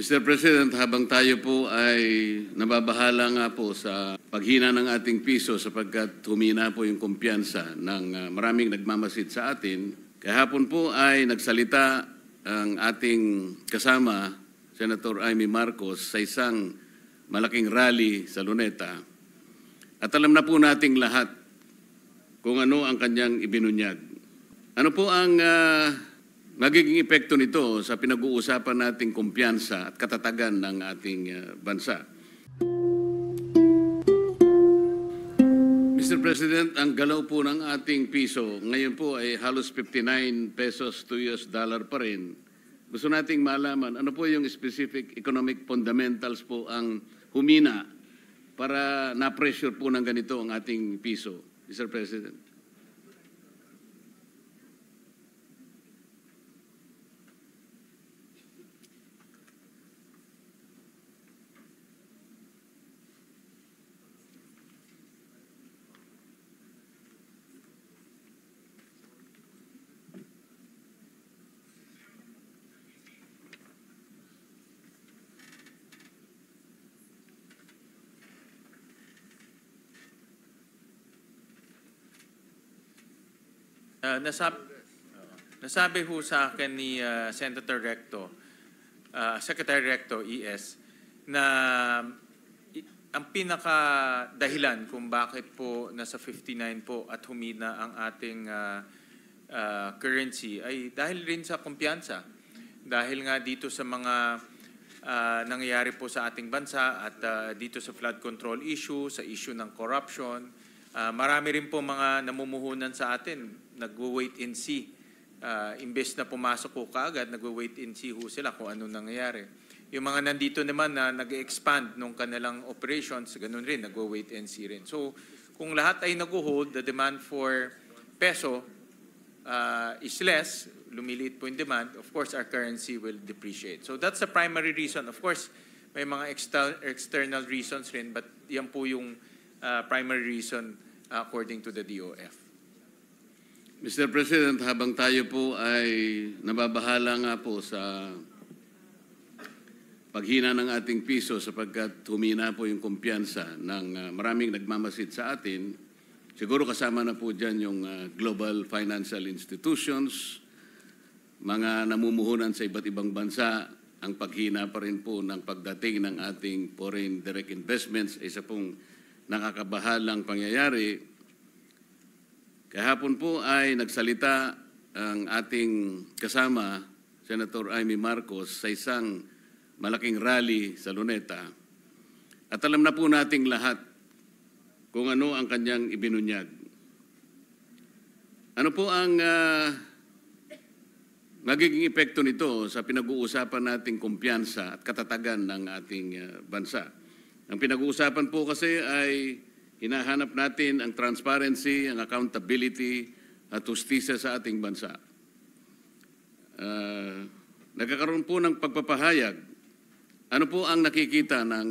Mr. President, habang tayo po ay nababahala nga po sa paghina ng ating piso sapagkat humina po yung kumpiyansa ng maraming nagmamasid sa atin, kahapon po ay nagsalita ang ating kasama, Senator Amy Marcos, sa isang malaking rally sa Luneta. At alam na po nating lahat kung ano ang kanyang ibinunyag. Ano po ang magiging epekto nito sa pinag-uusapan nating kumpiyansa at katatagan ng ating bansa? Mr. President, ang galaw po ng ating piso ngayon po ay halos 59 pesos to US dollar pa rin. Gusto nating malaman ano po yung specific economic fundamentals po ang humina para na-pressure po ng ganito ang ating piso, Mr. President. Nasabi ho sa akin ni Secretary Recto ES na ang pinaka-dahilan kung bakit po nasa 59 po at humina ang ating currency ay dahil rin sa kumpiyansa. Dahil nga dito sa mga nangyayari po sa ating bansa at dito sa flood control issue, sa issue ng corruption, marami rin po mga namumuhunan sa atin, nagwo-wait and see. Imbes na pumasok po kaagad, nagwo-wait and see ho sila kung ano nangyayari. Yung mga nandito naman na nag-expand nung kanilang operations, ganun rin, nagwo-wait and see rin. So, kung lahat ay nag-hold, the demand for peso is less, lumiliit po yung demand, of course, our currency will depreciate. So, that's the primary reason. Of course, may mga external reasons rin, but yan po yung primary reason according to the DOF. Mr. President, habang tayo po ay nababahala nga po sa paghina ng ating piso sapagkat humina po yung kumpiyansa ng maraming nagmamasid sa atin, siguro kasama na po dyan yung global financial institutions, mga namumuhunan sa iba't ibang bansa, ang paghina pa rin po ng pagdating ng ating foreign direct investments, isa pong nakakabahalang pangyayari. Kahapon po ay nagsalita ang ating kasama, Senator Amy Marcos, sa isang malaking rally sa Luneta. At alam na po nating lahat kung ano ang kanyang ibinunyag. Ano po ang magiging epekto nito sa pinag-uusapan nating kumpiyansa at katatagan ng ating bansa? Ang pinag-uusapan po kasi ay hinahanap natin ang transparency, ang accountability at justisya sa ating bansa. Nagkakaroon po ng pagpapahayag. Ano po ang nakikita ng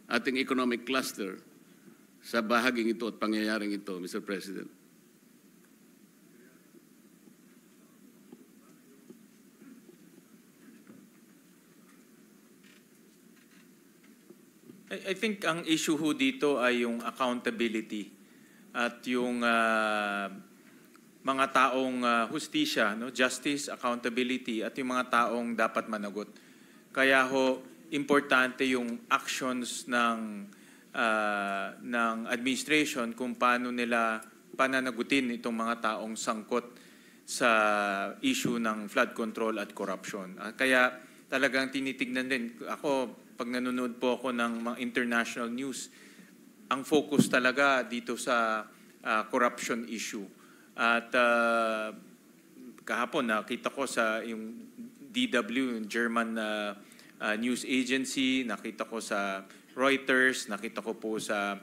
ating economic cluster sa bahaging ito at pangyayaring ito, Mr. President? I think ang issue ho dito ay yung accountability at yung mga taong hustisya, no? Justice, accountability at yung mga taong dapat managot. Kaya ho, importante yung actions ng administration kung paano nila pananagutin itong mga taong sangkot sa issue ng flood control at corruption. Kaya talagang tinitignan din. Ako, pag nanonood po ako ng mga international news, ang focus talaga dito sa corruption issue. At kahapon nakita ko sa yung DW, yung German news agency, nakita ko sa Reuters, nakita ko po sa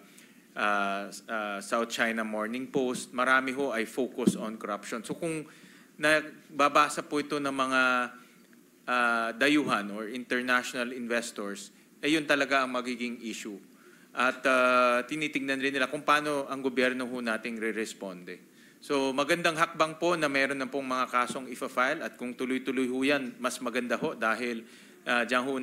South China Morning Post, marami ho ay focus on corruption. So kung nababasa po ito ng mga dayuhan or international investors, yun talaga ang magiging issue. At tinitingnan rin nila kung paano ang gobyerno ho nating re-responde. So magandang hakbang po na meron na pong mga kasong ifa-file at kung tuloy-tuloy ho yan, mas maganda ho dahil diyan ho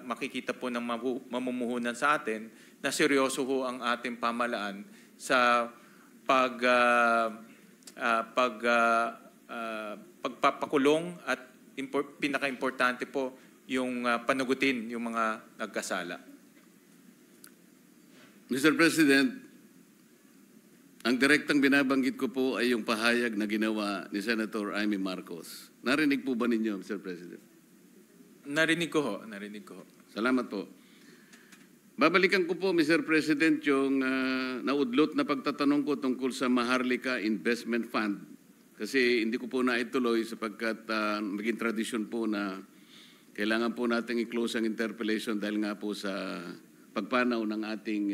makikita po ng mamumuhunan sa atin na seryoso ho ang ating pamahalaan sa pagpapakulong at pinaka-importante po yung panagutin yung mga nagkasala. Mr. President, ang direktang binabanggit ko po ay yung pahayag na ginawa ni Senator Amy Marcos. Narinig po ba ninyo, Mr. President? Narinig ko ho. Salamat po. Babalikan ko po, Mr. President, yung naudlot na pagtatanong ko tungkol sa Maharlika Investment Fund. Kasi hindi ko po naituloy sapagkat naging tradisyon po na kailangan po natin i-close ang interpellation dahil nga po sa pagpanaw ng ating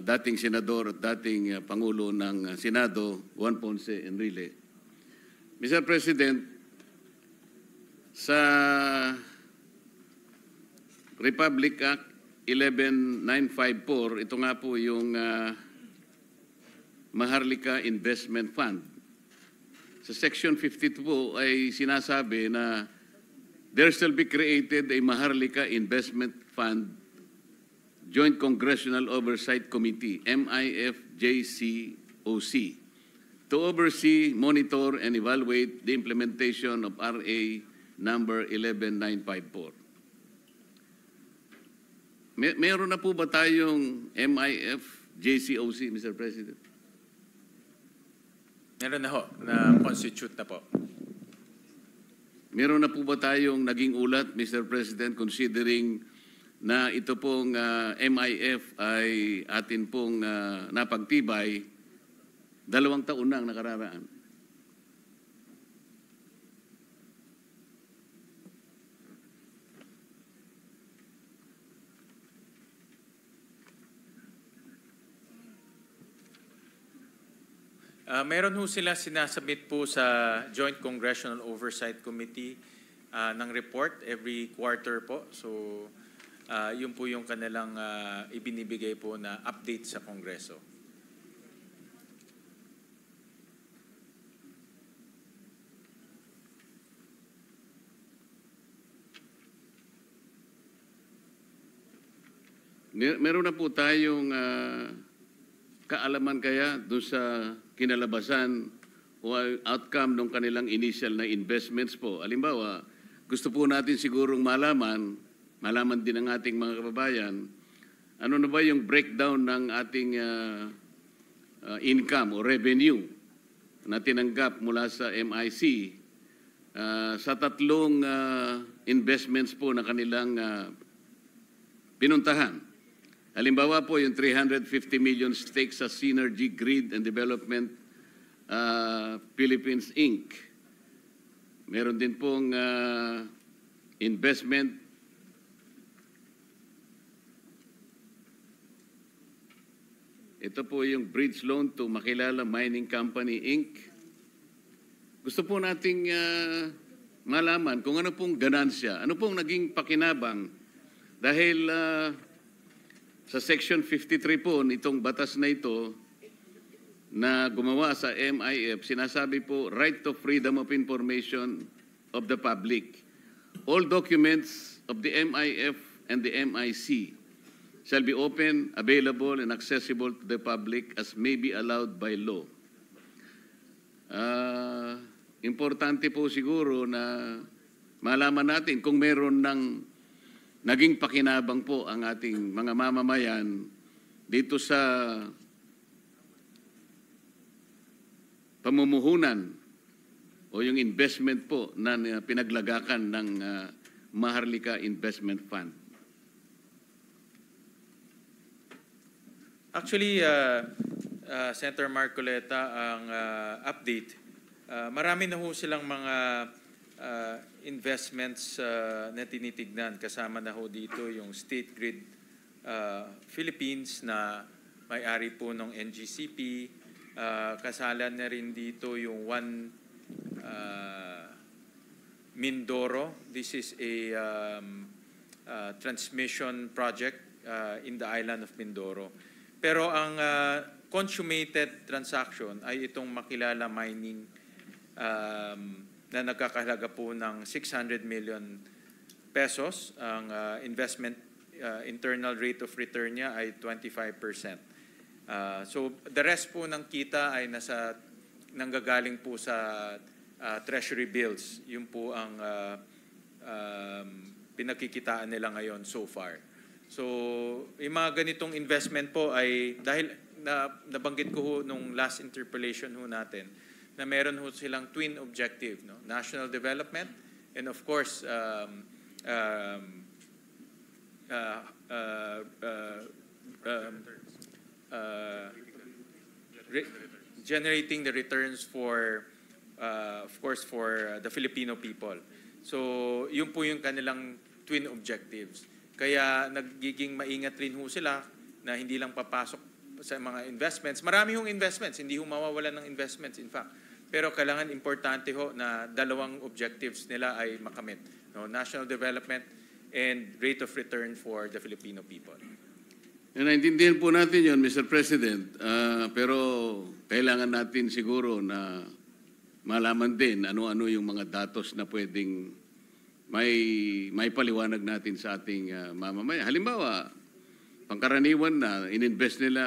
dating senador at dating Pangulo ng Senado, Juan Ponce Enrile. Mr. President, sa Republic Act 11954, ito nga po yung Maharlika Investment Fund. Sa Section 52 po ay sinasabi na there shall be created a Maharlika Investment Fund Joint Congressional Oversight Committee, MIFJCOC, to oversee, monitor, and evaluate the implementation of RA number 11954. Meron na po ba tayong MIFJCOC, Mr. President? Meron na ho, na constitute na po. Meron na po ba tayong naging ulat, Mr. President, considering na ito pong MIF ay atin pong napagtibay 2 taon na ang nakararaan? Meron ho sila sinasabit po sa Joint Congressional Oversight Committee ng report every quarter po. So, yun po yung kanilang ibinibigay po na update sa Kongreso. Meron na po tayong kaalaman kaya doon sa kinalabasan o outcome ng kanilang initial na investments po. Halimbawa, gusto po natin sigurong malaman din ng ating mga kababayan, ano na ba yung breakdown ng ating income o revenue na tinanggap mula sa MIC sa 3 investments po na kanilang pinuntahan. Halimbawa po yung 350 million stake sa Synergy Grid and Development Philippines Inc. Meron din pong investment ito po yung bridge loan to Makilala Mining Company Inc. Gusto po nating malaman kung ano pong ganansya, ano pong naging pakinabang dahil sa Section 53 po nitong batas na ito na gumawa sa MIF, sinasabi po right to freedom of information of the public. All documents of the MIF and the MIC shall be open, available, and accessible to the public as may be allowed by law. Importante po siguro na malaman natin kung meron ng naging pakinabang po ang ating mga mamamayan dito sa pamumuhunan o yung investment po na pinaglagakan ng Maharlika Investment Fund. Actually, Senator Marcoleta, ang update, marami na ho silang mga investments na tinitignan. Kasama na ho dito yung State Grid Philippines na may-ari po ng NGCP. Kasala na rin dito yung One Mindoro. This is a transmission project in the island of Mindoro. Pero ang consummated transaction ay itong Makilala Mining na nagkakahalaga po ng $600 million pesos. Ang investment internal rate of return niya ay 25%. So the rest po ng kita ay nanggagaling po sa treasury bills. Yun po ang pinagkikitaan nila ngayon so far. So yung mga ganitong investment po ay dahil nabanggit ko ho nung last interpellation ho natin na meron ho silang twin objective, no? National development and of course generating the returns for of course for the Filipino people. So yun po yung kanilang twin objectives. Kaya nagiging maingat rin ho sila na hindi lang papasok sa mga investments. Marami hong investments, hindi ho mawawalan ng investments in fact. Pero kailangan importante ho na dalawang objectives nila ay makamit. No? National development and rate of return for the Filipino people. Naintindihan po natin yun, Mr. President. Pero kailangan natin siguro na malaman din ano-ano yung mga datos na pwedeng may paliwanag natin sa ating mamamayan. Halimbawa, pangkaraniwan na ininvest nila,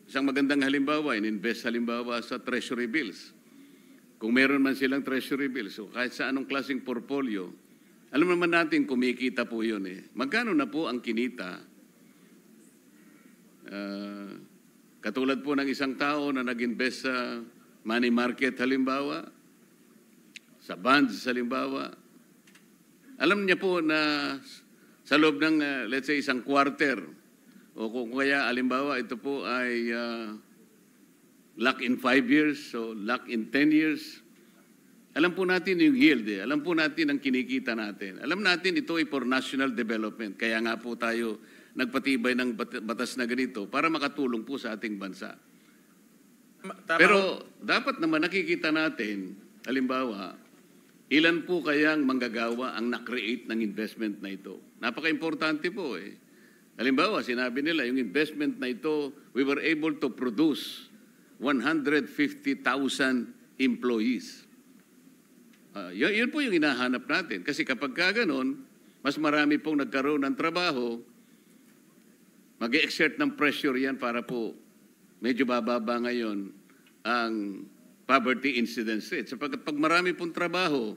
isang magandang halimbawa, ininvest halimbawa sa treasury bills. Kung meron man silang treasury bills, so kahit sa anong klaseng portfolio, alam naman natin kumikita po yun eh. Magkano na po ang kinita? Katulad po ng isang tao na nag-invest sa money market halimbawa, sa bonds halimbawa, alam niya po na sa loob ng, let's say, isang quarter, o kung kaya, halimbawa, ito po ay lock in 5 years, so lock in 10 years. Alam po natin yung yield eh. Alam po natin ang kinikita natin. Alam natin ito ay for national development. Kaya nga po tayo nagpatibay ng batas na ganito para makatulong po sa ating bansa. Pero dapat naman nakikita natin, halimbawa, ilan po kayang manggagawa ang na-create ng investment na ito? Napaka-importante po eh. Halimbawa, sinabi nila, yung investment na ito, we were able to produce 150,000 employees. Yun po yung hinahanap natin. Kasi kapag gano'n, mas marami pong nagkaroon ng trabaho, mag-exert ng pressure yan para po medyo bababa ngayon ang poverty incidence rate. Sapagkat pag marami pong trabaho,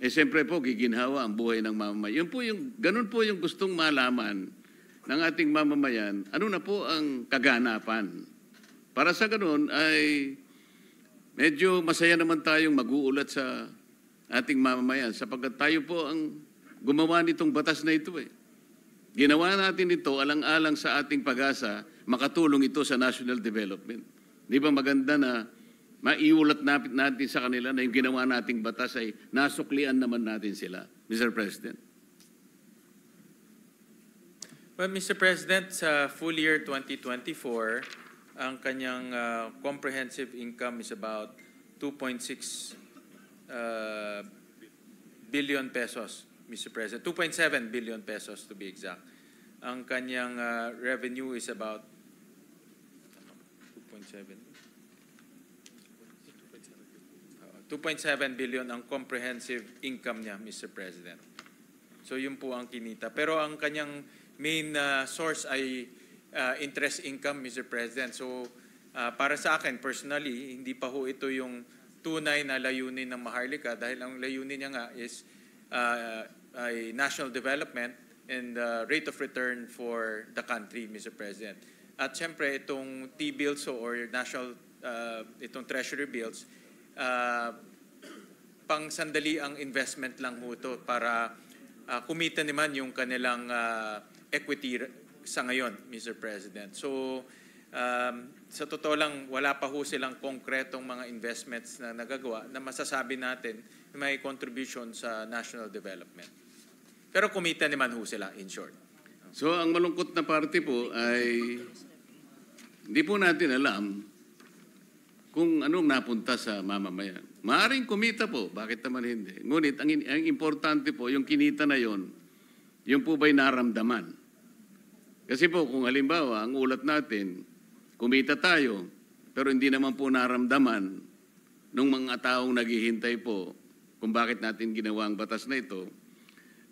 siyempre po giginhawa ang buhay ng mamamayan. Ganun po yung gustong malaman ng ating mamamayan. Ano na po ang kaganapan? Para sa ganun ay medyo masaya naman tayong mag-uulat sa ating mamamayan sapagkat tayo po ang gumawa nitong batas na ito eh. Ginawa natin ito alang-alang sa ating pag-asa, makatulong ito sa national development. Di ba maganda na maiulat natin sa kanila na yung ginawa nating batas ay nasuklian naman natin sila, Mr. President? Well, Mr. President, sa full year 2024, ang kanyang comprehensive income is about 2.6 billion pesos, Mr. President. 2.7 billion pesos to be exact. Ang kanyang revenue is about 2.7 billion ang comprehensive income niya, Mr. President. So yun po ang kinita. Pero ang kanyang main source ay interest income, Mr. President. So para sa akin, personally, hindi pa ho ito yung tunay na layunin ng Maharlika dahil ang layunin niya nga is ay national development and rate of return for the country, Mr. President. At siyempre, itong T-bills or national, itong treasury bills, pang sandali ang investment lang ho ito para kumita naman yung kanilang equity sa ngayon, Mr. President. So, sa totoo lang, wala pa ho silang konkretong mga investments na nagagawa na masasabi natin may contribution sa national development. Pero kumita naman ho sila, in short. So, ang malungkot na parte po ay hindi po natin alam kung anong napunta sa mamamayan. Maaring kumita po, bakit naman hindi? Ngunit, ang importante po, yung kinita na yon, yung po ba'y naramdaman? Kasi po, kung halimbawa, ang ulat natin, kumita tayo, pero hindi naman po naramdaman nung mga taong naghihintay po kung bakit natin ginawa ang batas na ito,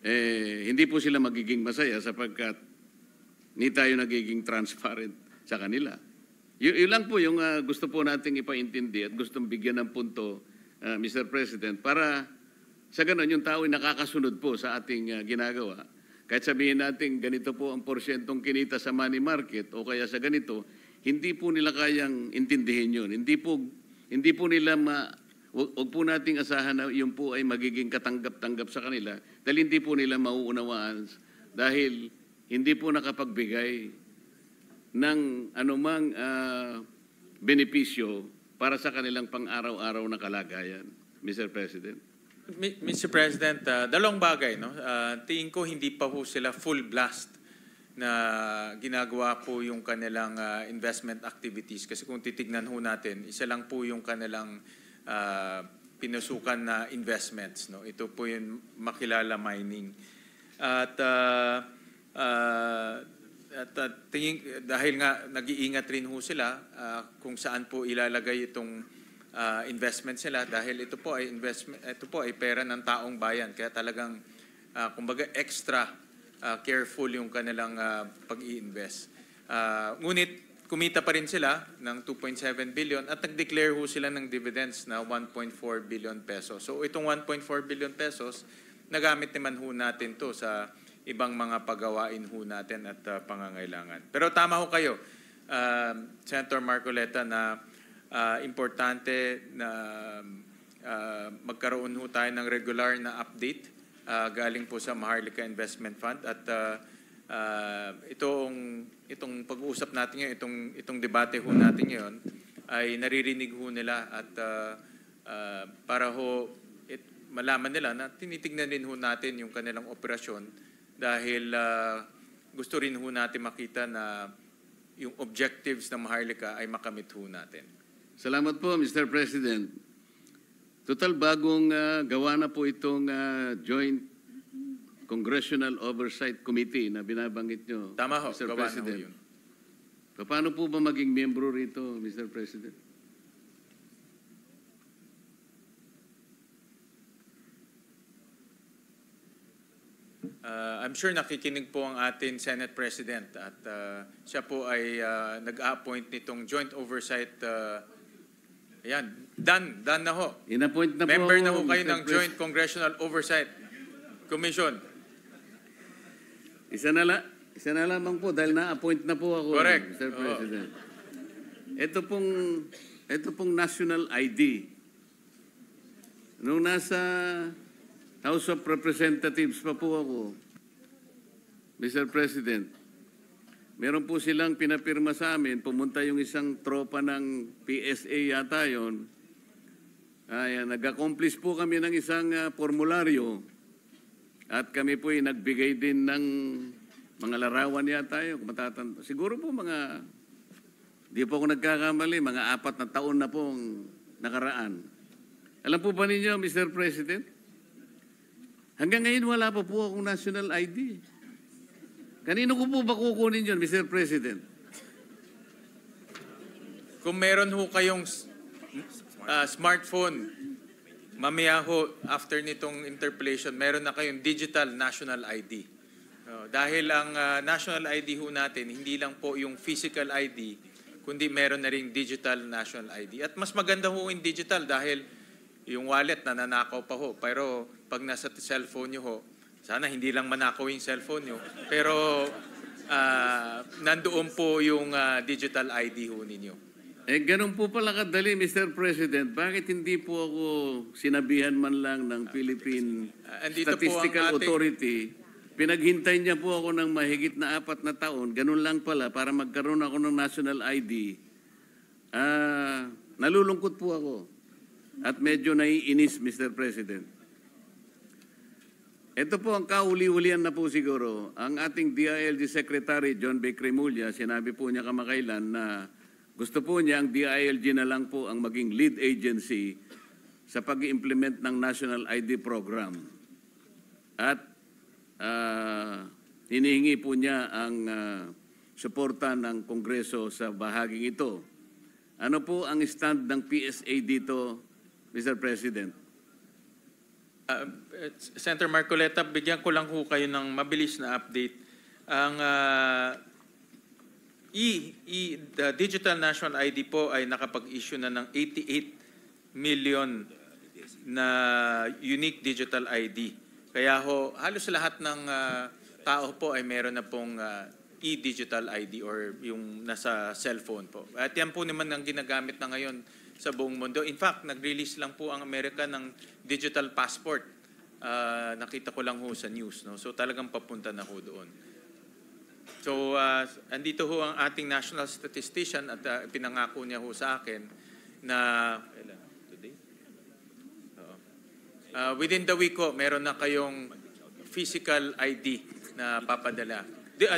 hindi po sila magiging masaya sapagkat hindi tayo nagiging transparent sa kanila. Yun lang po yung gusto po nating ipaintindi at gustong bigyan ng punto, Mr. President, para sa ganun yung tao ay nakakasunod po sa ating ginagawa. Kahit sabihin natin ganito po ang porsyentong kinita sa money market o kaya sa ganito, hindi po nila kayang intindihin yun. Hindi po nila wag po nating asahan na yun po ay magiging katanggap-tanggap sa kanila dahil hindi po nila mauunawaan dahil hindi po nakapagbigay ng anumang benepisyo para sa kanilang pang-araw-araw na kalagayan, Mr. President. Mr. President, dalawang bagay, no? Tingin ko hindi pa po sila full blast na ginagawa po yung kanilang investment activities. Kasi kung titignan ho natin, isa lang po yung kanilang pinusukan na investments. No? Ito po yung Makilala Mining. At tingin, dahil nga nag-iingat rin ho sila kung saan po ilalagay itong investments nila dahil ito po ay pera ng taong bayan. Kaya talagang kumbaga extra careful yung kanilang pag-i-invest. Ngunit kumita pa rin sila ng 2.7 billion at nag-declare ho sila ng dividends na 1.4 billion pesos. So itong 1.4 billion pesos, nagamit naman ho natin to sa ibang mga pagawain ho natin at pangangailangan. Pero tama ho kayo, Senator Marcoleta, na importante na magkaroon ho tayo ng regular na update galing po sa Maharlika Investment Fund at itong pag-uusap natin ngayon, itong debate ho natin ngayon ay naririnig ho nila at para ho malaman nila na tinitignan din ho natin yung kanilang operasyon dahil gusto rin ho natin makita na yung objectives ng Maharlika ay makamit ho natin. Salamat po, Mr. President. Total bagong gawa na po itong Joint Congressional Oversight Committee na binabanggit nyo, Tama ho, Mr. gawa President. na ho yun. Paano po ba maging membro rito, Mr. President? I'm sure nakikinig po ang ating Senate President at siya po ay nag-appoint nitong Joint Oversight. Ayan, done na ho. In-appoint na Member po na ho kayo Mr. ng Joint Congressional Oversight Commission. Isa na lamang po dahil na-appoint na po ako, Correct. Mr. President. Ito pong national ID. Nung nasa House of Representatives pa po ako, Mr. President, meron po silang pinapirma sa amin, pumunta yung isang tropa ng PSA yata yun. Nag-accomplish po kami ng isang formularyo at kami po ay nagbigay din ng mga larawan yata yun. Siguro po di po ako nagkakamali, mga 4 na taon na pong nakaraan. Alam po ba ninyo, Mr. President, hanggang ngayon wala pa po akong national ID. Kanino ko po ba kukunin yun, Mr. President? Kung meron ho kayong smartphone, mamaya ho, after nitong interpellation, meron na kayong digital national ID. Dahil ang national ID ho natin, hindi lang po yung physical ID, kundi meron na rin digital national ID. At mas maganda ho yung digital dahil yung wallet nananakaw pa ho. Pero pag nasa cellphone nyo ho, sana hindi lang manakaw yung cellphone nyo, pero nandoon po yung digital ID ho ninyo. Ganun po pala kadali, Mr. President. Bakit hindi po ako sinabihan man lang ng Philippine Statistical Authority? Pinaghintay niya po ako ng mahigit na 4 na taon. Ganun lang pala para magkaroon ako ng national ID. Nalulungkot po ako. At medyo naiinis, Mr. President. Ito po ang kauli-ulian na po siguro. Ang ating DILG Secretary, John B. Cremulya, sinabi po niya kamakailan na gusto po niya ang DILG na lang po ang maging lead agency sa pag-implement ng National ID Program. At hinihingi po niya ang suporta ng Kongreso sa bahaging ito. Ano po ang stand ng PSA dito, Mr. President? Senator Marcoleta, bigyan ko lang ho kayo ng mabilis na update. Ang the Digital National ID po ay nakapag-issue na ng 88 million na unique digital ID. Kaya ho, halos lahat ng tao po ay meron na pong e-digital ID or yung nasa cellphone po. At yan po naman ang ginagamit na ngayon sa buong mundo. In fact, nag-release lang po ang Amerika ng digital passport. Nakita ko lang ho sa news. No? So talagang papunta na ho doon. So andito ho ang ating national statistician at pinangako niya ho sa akin na within the week ho, meron na kayong physical ID na papadala.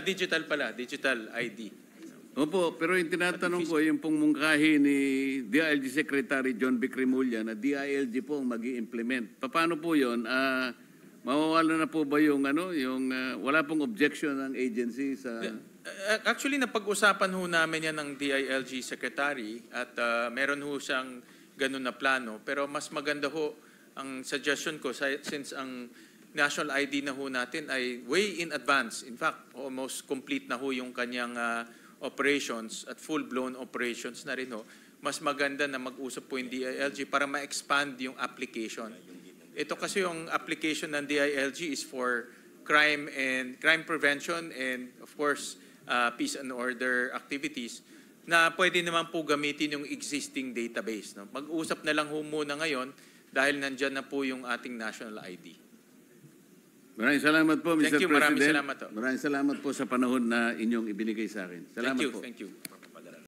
Digital pala, digital ID. Opo, pero yung tinatanong ko, yung pong mungkahi ni DILG Secretary John B. Cremulya na DILG po ang mag-i-implement. Paano po yun? Mawawala na po ba yung, wala pong objection ng agency sa... Actually, napag-usapan ho namin yan ng DILG Secretary at meron ho siyang ganun na plano. Pero mas maganda ho ang suggestion ko since ang national ID na ho natin ay way in advance. In fact, almost complete na ho yung kanyang operations at full-blown operations na rin ho. Mas maganda na mag-usap po yung DILG para ma-expand yung application. Ito kasi yung application ng DILG is for crime prevention and of course peace and order activities na pwede naman po gamitin yung existing database. No? Mag-usap na lang ho muna ngayon dahil nandyan na po yung ating national ID. Maraming salamat po, Mr. Thank you, President. maraming salamat po. Maraming salamat po sa panahon na inyong ibinigay sa akin. Salamat po. Thank you.